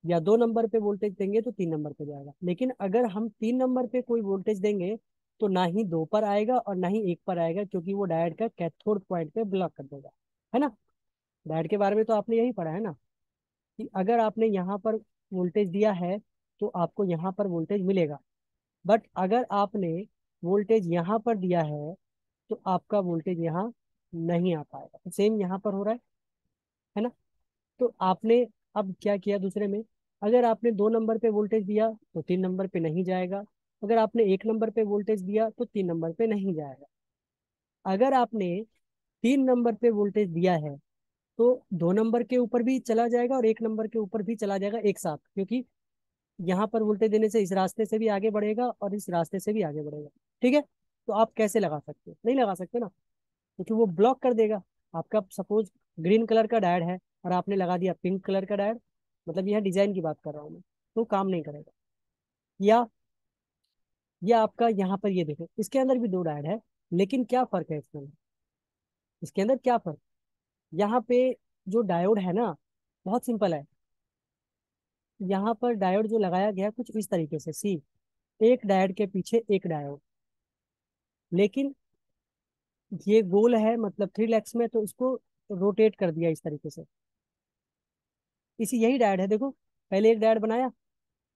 या 2 नंबर पे वोल्टेज देंगे तो 3 नंबर पे जाएगा। लेकिन अगर हम 3 नंबर पे कोई वोल्टेज देंगे तो ना ही 2 पर आएगा और ना ही 1 पर आएगा, क्योंकि वो डायोड का कैथोड पॉइंट पे ब्लॉक कर देगा। है ना? डायोड के बारे में तो आपने यही पढ़ा है ना, कि अगर आपने यहाँ पर वोल्टेज दिया है तो आपको यहाँ पर वोल्टेज मिलेगा। बट अगर आपने वोल्टेज यहाँ पर दिया है तो आपका वोल्टेज यहाँ नहीं आ पाएगा। तो सेम यहाँ पर हो रहा है ना। तो आपने अब क्या किया दूसरे में, अगर आपने 2 नंबर पे वोल्टेज दिया तो 3 नंबर पे नहीं जाएगा, अगर आपने 1 नंबर पे वोल्टेज दिया तो 3 नंबर पे नहीं जाएगा। अगर आपने 3 नंबर पे वोल्टेज दिया है तो 2 नंबर के ऊपर भी चला जाएगा और 1 नंबर के ऊपर भी चला जाएगा एक साथ, क्योंकि यहाँ पर वोल्टेज देने से इस रास्ते से भी आगे बढ़ेगा और इस रास्ते से भी आगे बढ़ेगा। ठीक है। तो आप कैसे लगा सकते हो, नहीं लगा सकते ना, क्योंकि वो ब्लॉक कर देगा। आपका सपोज ग्रीन कलर का डायड है और आपने लगा दिया पिंक कलर का डायड, मतलब यह डिजाइन की बात कर रहा हूँ मैं, तो काम नहीं करेगा। या आपका यहाँ पर ये देखो, इसके अंदर भी 2 डायड है, लेकिन क्या फर्क है इसके अंदर क्या फर्क, यहाँ पे जो डायोड है ना, बहुत सिंपल है। यहाँ पर डायोड जो लगाया गया कुछ इस तरीके से, सी, एक डायोड के पीछे एक डायोड, लेकिन ये गोल है मतलब 3 लैक्स में, तो इसको रोटेट कर दिया इस तरीके से। इसी यही डायोड है देखो, पहले एक डायोड बनाया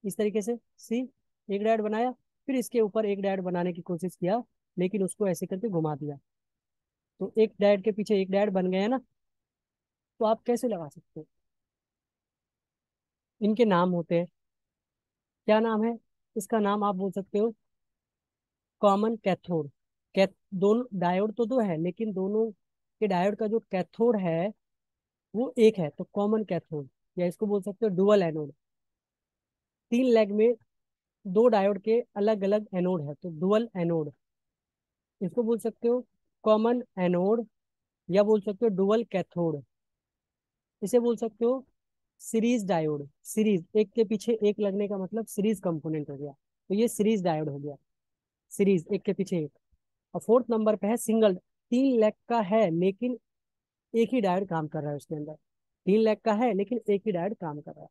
इस तरीके से, सी, एक डायोड बनाया, फिर इसके ऊपर एक डायोड बनाने की कोशिश किया, लेकिन उसको ऐसे करके घुमा दिया, तो एक डायोड के पीछे एक डायोड बन गया ना। तो आप कैसे लगा सकते हो, इनके नाम होते हैं, क्या नाम है इसका, नाम आप बोल सकते हो कॉमन कैथोड। कैथ दोनों डायोड तो 2 है, लेकिन दोनों के डायोड का जो कैथोड है वो एक है, तो कॉमन कैथोड, या इसको बोल सकते हो डुअल एनोड। 3 लेग में 2 डायोड के अलग अलग एनोड है, तो डुअल एनोड, इसको बोल सकते हो कॉमन एनोड, या बोल सकते हो डुअल कैथोड, इसे बोल सकते हो सीरीज डायोड। सीरीज, एक के पीछे एक लगने का मतलब सीरीज कंपोनेंट हो गया, तो ये सीरीज डायोड हो गया, सीरीज एक के पीछे एक। और 4th नंबर पे है सिंगल, 3 लेग का है लेकिन एक ही डायोड काम कर रहा है उसके अंदर, 3 लेग का है लेकिन एक ही डायोड काम कर रहा है।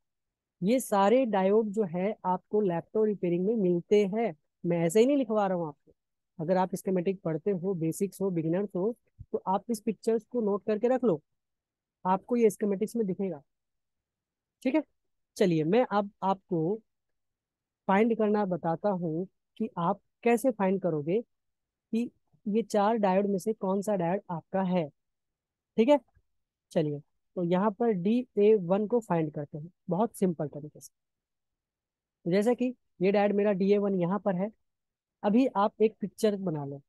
ये सारे डायोड जो है आपको लैपटॉप रिपेयरिंग में मिलते हैं, मैं ऐसे ही नहीं लिखवा रहा हूँ आपको। अगर आप स्कीमेटिक पढ़ते हो, बेसिक्स हो, बिगिनर्स हो, तो आप इस पिक्चर्स को नोट करके रख लो, आपको ये स्कीमेटिक्स में दिखेगा। ठीक है। चलिए मैं अब आपको फाइंड करना बताता हूँ कि आप कैसे फाइंड करोगे कि ये 4 डायोड में से कौन सा डायोड आपका है। ठीक है। चलिए, तो यहाँ पर DA1 को फाइंड करते हैं बहुत सिंपल तरीके से। जैसे कि ये डायोड मेरा DA1 यहाँ पर है, अभी आप एक पिक्चर बना लो,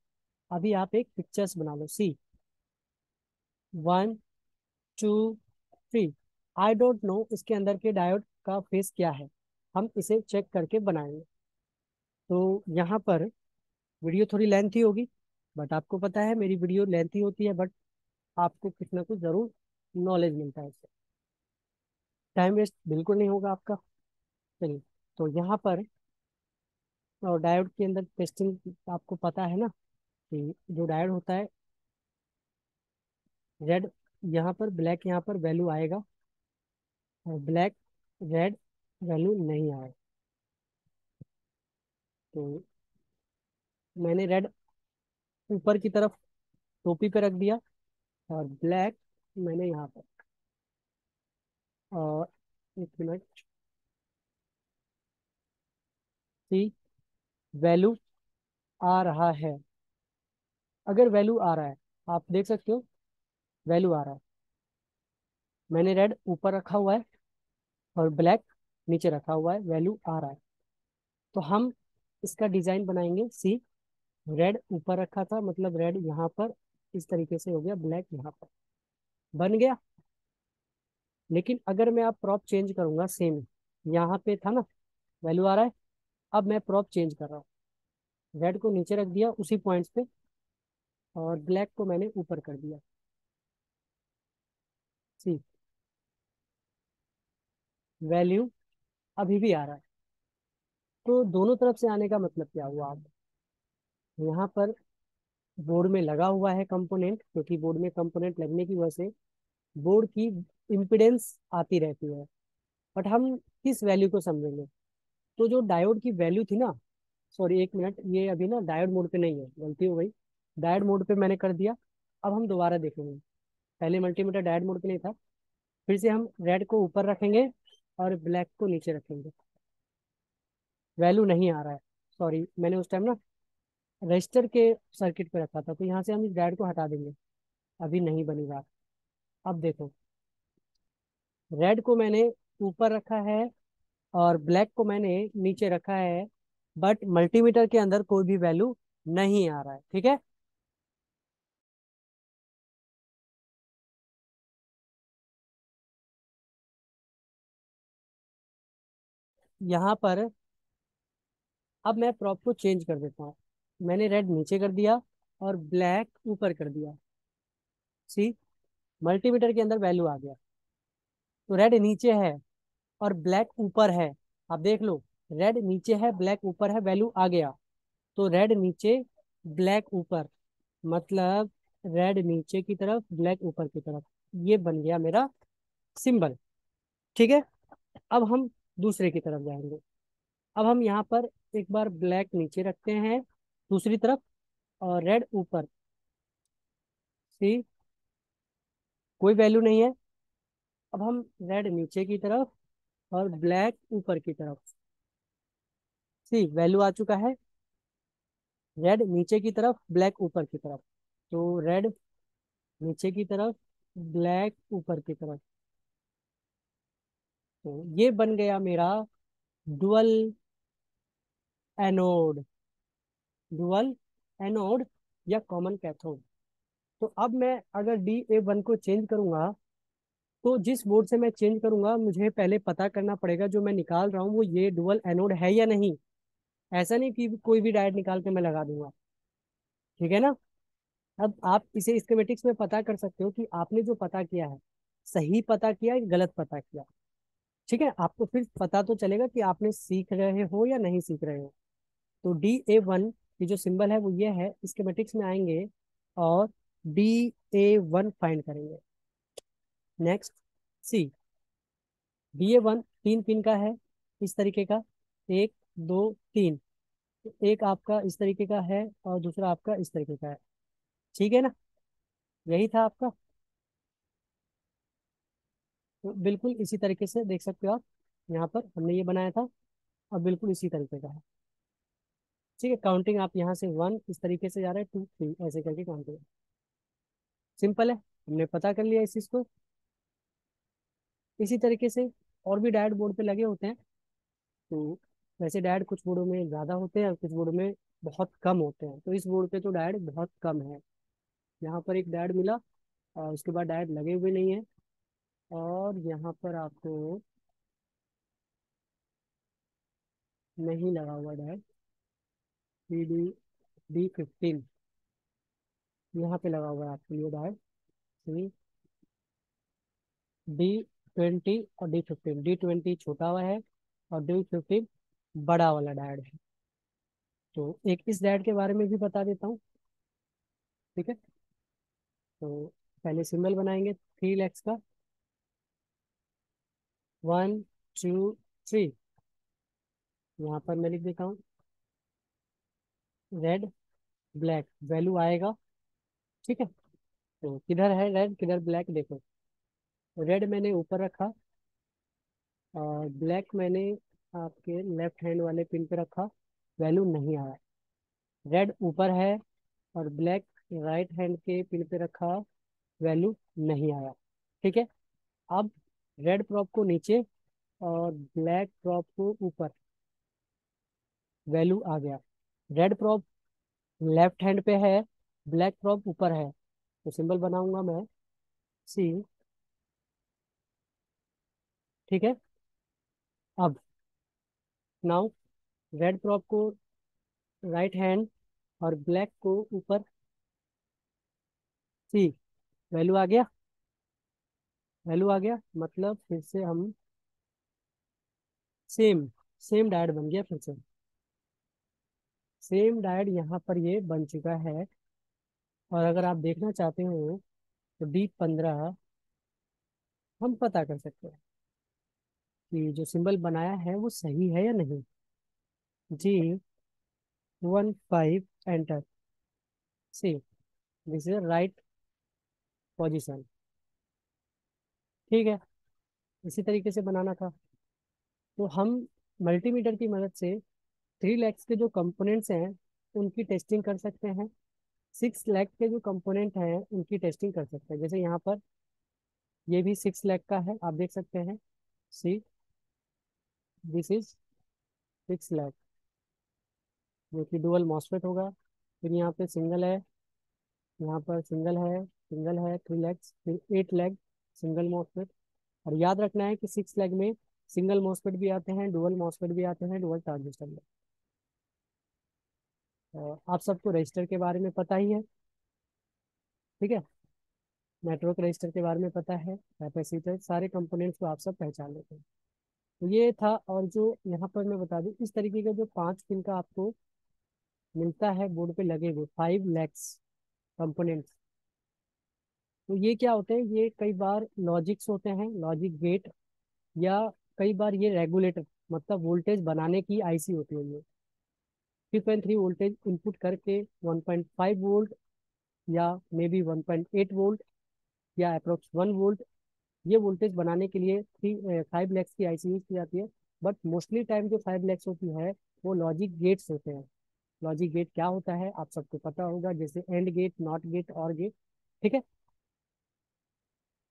अभी आप एक पिक्चर्स बना लो, सी, 1 2 3। आई डोंट नो इसके अंदर के डायोड का फेस क्या है, हम इसे चेक करके बनाएंगे। तो यहाँ पर वीडियो थोड़ी लेंथी होगी, बट आपको पता है मेरी वीडियो लेंथी होती है, बट आपको कुछ ना कुछ जरूर नॉलेज मिलता है इससे, टाइम वेस्ट बिल्कुल नहीं होगा आपका। चलिए, तो यहाँ पर और डायोड के अंदर टेस्टिंग आपको पता है ना, कि जो डायोड होता है रेड यहाँ पर, ब्लैक यहाँ पर वैल्यू आएगा, और ब्लैक रेड वैल्यू नहीं आएगा। तो मैंने रेड ऊपर की तरफ टोपी पे रख दिया, और ब्लैक मैंने यहाँ पर, और 1 मिनट, सी, वैल्यू आ रहा है, अगर वैल्यू आ रहा है, आप देख सकते हो वैल्यू आ रहा है, मैंने रेड ऊपर रखा हुआ है और ब्लैक नीचे रखा हुआ है, वैल्यू आ रहा है। तो हम इसका डिजाइन बनाएंगे, सी, रेड ऊपर रखा था मतलब रेड यहाँ पर इस तरीके से हो गया, ब्लैक यहाँ पर बन गया। लेकिन अगर मैं आप प्रॉप चेंज करूंगा, सेम यहाँ पे था ना वैल्यू आ रहा है, अब मैं प्रॉप चेंज कर रहा हूँ, रेड को नीचे रख दिया उसी पॉइंट्स पे, और ब्लैक को मैंने ऊपर कर दिया, सी, वैल्यू अभी भी आ रहा है। तो दोनों तरफ से आने का मतलब क्या हुआ, आप यहाँ पर बोर्ड में लगा हुआ है कंपोनेंट, क्योंकि बोर्ड में कंपोनेंट लगने की वजह से बोर्ड की इम्पिडेंस आती रहती है, बट हम किस वैल्यू को समझेंगे। तो जो डायोड की वैल्यू थी ना, सॉरी 1 मिनट, ये अभी ना डायोड मोड पे नहीं है, गलती हो गई, डायोड मोड पे मैंने कर दिया। अब हम दोबारा देखेंगे, पहले मल्टीमीटर डायोड मोड पे नहीं था, फिर से हम रेड को ऊपर रखेंगे और ब्लैक को नीचे रखेंगे, वैल्यू नहीं आ रहा है, सॉरी मैंने उस टाइम ना रजिस्टर के सर्किट पे रखा था, तो यहाँ से हम इस डायोड को हटा देंगे, अभी नहीं बनेगा। अब देखो, रेड को मैंने ऊपर रखा है और ब्लैक को मैंने नीचे रखा है, बट मल्टीमीटर के अंदर कोई भी वैल्यू नहीं आ रहा है, ठीक है। यहाँ पर अब मैं प्रॉप को चेंज कर देता हूँ। मैंने रेड नीचे कर दिया और ब्लैक ऊपर कर दिया। सी, मल्टीमीटर के अंदर वैल्यू आ गया। तो रेड नीचे है और ब्लैक ऊपर है। अब देख लो, रेड नीचे है, ब्लैक ऊपर है, वैल्यू आ गया। तो रेड नीचे, ब्लैक ऊपर, मतलब रेड नीचे की तरफ, ब्लैक ऊपर की तरफ, ये बन गया मेरा सिंबल, ठीक है। अब हम दूसरे की तरफ जाएंगे। अब हम यहाँ पर एक बार ब्लैक नीचे रखते हैं दूसरी तरफ और रेड ऊपर। सी, कोई वैल्यू नहीं है। अब हम रेड नीचे की तरफ और ब्लैक ऊपर की तरफ। सी, वैल्यू आ चुका है। रेड नीचे की तरफ, ब्लैक ऊपर की तरफ। तो रेड नीचे की तरफ, ब्लैक ऊपर की तरफ। तो ये बन गया मेरा डुअल एनोड। डुअल एनोड या कॉमन कैथोड। तो अब मैं अगर DA1 को चेंज करूंगा, तो जिस बोर्ड से मैं चेंज करूंगा मुझे पहले पता करना पड़ेगा जो मैं निकाल रहा हूँ वो ये डुअल एनोड है या नहीं। ऐसा नहीं कि कोई भी डायोड निकाल के मैं लगा दूंगा, ठीक है ना। अब आप इसे स्कीमेटिक्स में पता कर सकते हो कि आपने जो पता किया है सही पता किया या गलत पता किया, ठीक है। आपको फिर पता तो चलेगा कि आपने सीख रहे हो या नहीं सीख रहे हो। तो DA1 की जो सिंबल है वो ये है, स्कीमेटिक्स में आएंगे और DA1 फाइंड करेंगे। नेक्स्ट, सी, DA1 तीन पिन का है, इस तरीके का, एक, दो, तीन। एक आपका इस तरीके का है और दूसरा आपका इस तरीके का है, ठीक है ना। यही था आपका। तो बिल्कुल इसी तरीके से देख सकते हो आप, यहाँ पर हमने ये बनाया था और बिल्कुल इसी तरीके का है, ठीक है। काउंटिंग आप यहाँ से 1 इस तरीके से जा रहा है, 2, 3 ऐसे करके काउंटिंग। सिंपल है, हमने पता कर लिया इस चीज़ को। इसी तरीके से और भी डायोड बोर्ड पे लगे होते हैं। तो वैसे डायोड कुछ बोर्डों में ज़्यादा होते हैं और कुछ बोर्डों में बहुत कम होते हैं, तो इस बोर्ड पे तो डायोड बहुत कम है। यहाँ पर एक डायोड मिला और उसके बाद डायोड लगे हुए नहीं है। और यहाँ पर आपको नहीं लगा हुआ डायोड, D15 यहाँ पे लगा हुआ है आपके लिए डायोड। D20 और D15, D20 छोटा हुआ है और D15 बड़ा वाला डायोड है। तो एक इस डायोड के बारे में भी बता देता हूँ, ठीक है। तो पहले सिंबल बनाएंगे 3 लैक्स का, 1, 2, 3। यहाँ पर मैं लिख देता हूँ रेड, ब्लैक, वैल्यू आएगा, ठीक है। तो किधर है रेड, किधर ब्लैक, देखो। रेड मैंने ऊपर रखा और ब्लैक मैंने आपके लेफ्ट हैंड वाले पिन पे रखा, वैल्यू नहीं आया। रेड ऊपर है और ब्लैक राइट हैंड के पिन पे रखा, वैल्यू नहीं आया, ठीक है। अब रेड प्रॉप को नीचे और ब्लैक प्रॉप को ऊपर, वैल्यू आ गया। रेड प्रॉप लेफ्ट हैंड पे है, ब्लैक प्रॉप ऊपर है, तो सिंबल बनाऊंगा मैं सी, ठीक है। अब नाउ रेड प्रॉप को राइट हैंड और ब्लैक को ऊपर, सी, वैल्यू आ गया। वैल्यू आ गया मतलब फिर से हम सेम सेम डायड बन गया फिर से। सेम डायड यहाँ पर ये बन चुका है। और अगर आप देखना चाहते हो तो D15 हम पता कर सकते हैं कि जो सिंबल बनाया है वो सही है या नहीं। D15 enter, see, this is right position, ठीक है। इसी तरीके से बनाना था। तो हम मल्टीमीटर की मदद से 3 लैक्स के जो कंपोनेंट्स हैं उनकी टेस्टिंग कर सकते हैं, 6 लाख के जो कंपोनेंट हैं उनकी टेस्टिंग कर सकते हैं। जैसे यहाँ पर ये भी 6 लाख का है, आप देख सकते हैं। सी, दिस इज 6 लाख, जो कि डुअल मॉसफेट होगा। फिर यहाँ पे सिंगल है, यहाँ पर सिंगल है 3 लैक्स, फिर 8 लाख सिंगल मॉसफेट। और याद रखना है कि 6 लाख में सिंगल मॉसफेट भी आते हैं, डुअल मॉसफेट भी आते हैं, डुअल ट्रांजिस्टर में। आप सबको रजिस्टर के बारे में पता ही है, ठीक है। नेटवर्क रजिस्टर के बारे में पता है, कैपेसिटर, सारे कंपोनेंट्स को आप सब पहचान लेते हैं। तो ये था। और जो यहाँ पर मैं बता दूं, इस तरीके का जो 5 पिन का आपको मिलता है बोर्ड पे लगे हुए 5 लैक्स कंपोनेंट्स, तो ये क्या होते हैं, ये कई बार लॉजिक्स होते हैं, लॉजिक गेट, या कई बार ये रेगुलेटर, मतलब वोल्टेज बनाने की आईसी होती है। ये 3.3 वोल्टेज इनपुट करके 1.5 वोल्ट या मे बी 1.8 वोल्ट या अप्रोक्स 1 वोल्ट, ये वोल्टेज बनाने के लिए 5 लैक्स की आईसी यूज की जाती है। बट मोस्टली टाइम जो 5 लैक्स होती है वो लॉजिक गेट्स होते हैं। लॉजिक गेट क्या होता है आप सबको पता होगा, जैसे एंड गेट, नॉट गेट, और गेट, ठीक है।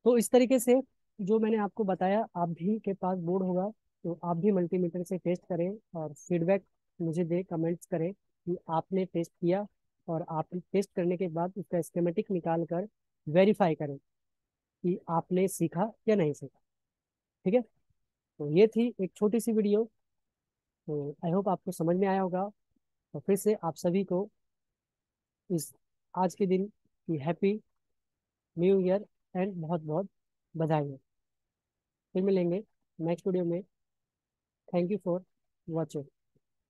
तो इस तरीके से जो मैंने आपको बताया, आप भी के पास बोर्ड होगा तो आप भी मल्टीमीटर से टेस्ट करें और फीडबैक मुझे दे, कमेंट्स करें कि आपने टेस्ट किया, और आप टेस्ट करने के बाद उसका स्कीमेटिक निकाल कर वेरीफाई करें कि आपने सीखा या नहीं सीखा, ठीक है। तो ये थी एक छोटी सी वीडियो, तो आई होप आपको समझ में आया होगा। तो फिर से आप सभी को इस आज के दिन की हैप्पी न्यू ईयर एंड बहुत बहुत बधाई हो। फिर मिलेंगे नेक्स्ट वीडियो में। Thank you for watching.